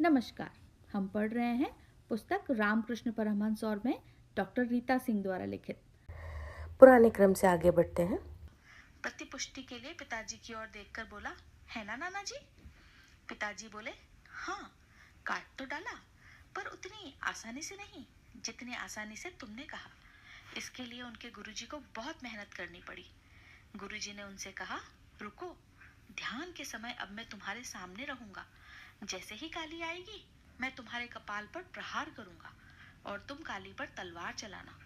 नमस्कार। हम पढ़ रहे हैं पुस्तक रामकृष्ण परमहंस और मैं, डॉक्टर रीता सिंह द्वारा लिखित। पुराने क्रम से आगे बढ़ते हैं। प्रतिपुष्टि के लिए पिताजी की ओर देखकर बोला, है ना नाना जी? पिताजी बोले, हाँ, काट तो डाला, पर उतनी आसानी से नहीं जितनी आसानी से तुमने कहा। इसके लिए उनके गुरुजी को बहुत मेहनत करनी पड़ी। गुरुजी ने उनसे कहा, रुको, ध्यान के समय अब मैं तुम्हारे सामने रहूंगा। जैसे ही काली आएगी मैं तुम्हारे कपाल पर प्रहार करूंगा और तुम काली पर तलवार चलाना।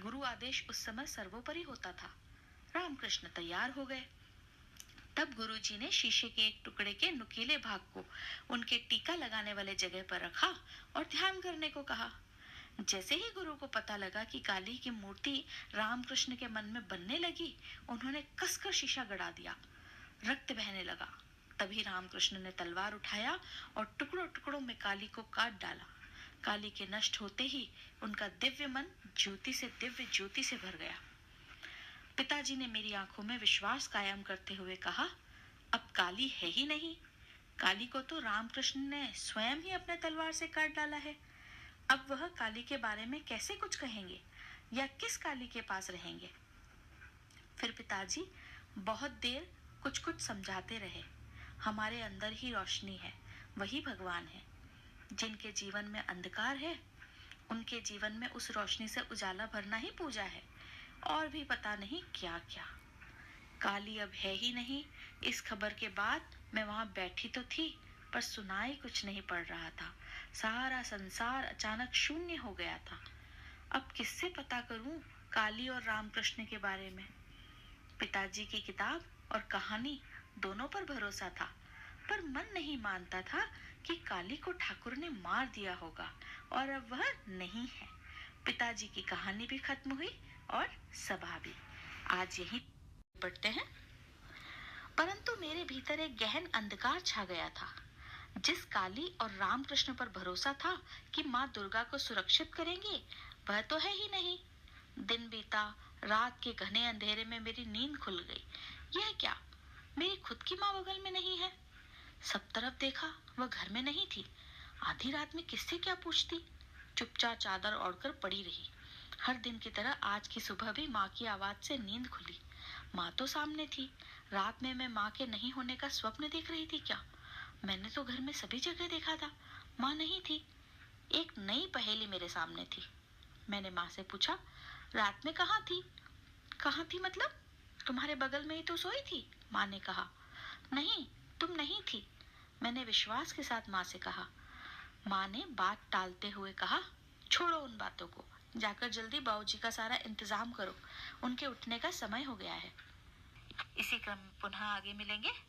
गुरु आदेश उस समय सर्वोपरि होता था। रामकृष्ण तैयार हो गए। तब गुरुजी ने शीशे के एक टुकड़े के नुकीले भाग को उनके टीका लगाने वाले जगह पर रखा और ध्यान करने को कहा। जैसे ही गुरु को पता लगा कि काली की मूर्ति रामकृष्ण के मन में बनने लगी, उन्होंने कसकर शीशा गड़ा दिया। रक्त बहने लगा। तभी रामकृष्ण ने तलवार उठाया और टुकड़ों टुकड़ों में काली को काट डाला। काली के नष्ट होते ही उनका दिव्य मन दिव्य ज्योति से भर गया। पिताजी ने मेरी आंखों में विश्वास कायम करते हुए कहा, अब काली है ही नहीं। काली को तो रामकृष्ण ने स्वयं ही अपने तलवार से काट डाला है। अब वह काली के बारे में कैसे कुछ कहेंगे या किस काली के पास रहेंगे? फिर पिताजी बहुत देर कुछ कुछ समझाते रहे। हमारे अंदर ही रोशनी है, वही भगवान है। जिनके जीवन में अंधकार है, उनके जीवन में उस रोशनी से उजाला भरना ही पूजा है, और भी पता नहीं क्या क्या। काली अब है ही नहीं, इस खबर के बाद मैं वहां बैठी तो थी, पर सुनाई कुछ नहीं पड़ रहा था। सारा संसार अचानक शून्य हो गया था। अब किससे पता करूं काली और रामकृष्ण के बारे में? पिताजी की किताब और कहानी दोनों पर भरोसा था, पर मन नहीं मानता था कि काली को ठाकुर ने मार दिया होगा और अब वह नहीं है। पिताजी की कहानी भी खत्म हुई और सभा भी। आज यही पढ़ते हैं। परंतु मेरे भीतर एक गहन अंधकार छा गया था। जिस काली और रामकृष्ण पर भरोसा था कि माँ दुर्गा को सुरक्षित करेंगे, वह तो है ही नहीं। दिन बीता, रात के घने अंधेरे में मेरी नींद खुल गई। यह क्या, मेरी खुद की माँ बगल में नहीं है? सब तरफ देखा, वह घर में नहीं थी। आधी रात में किससे क्या पूछती? चुपचाप चादर ओढ़कर पड़ी रही। हर दिन की तरह आज की सुबह भी माँ की आवाज से नींद खुली। माँ तो सामने थी। रात में मैं माँ के नहीं होने का स्वप्न देख रही थी क्या? मैंने तो घर में सभी जगह देखा था, माँ नहीं थी। एक नई पहेली मेरे सामने थी। मैंने माँ से पूछा, रात में कहाँ थी? कहाँ थी मतलब? तुम्हारे बगल में ही तो सोई थी, माँ ने कहा। नहीं, तुम नहीं थी, मैंने विश्वास के साथ माँ से कहा। माँ ने बात टालते हुए कहा, छोड़ो उन बातों को, जाकर जल्दी बाबूजी का सारा इंतजाम करो, उनके उठने का समय हो गया है। इसी क्रम में पुनः आगे मिलेंगे।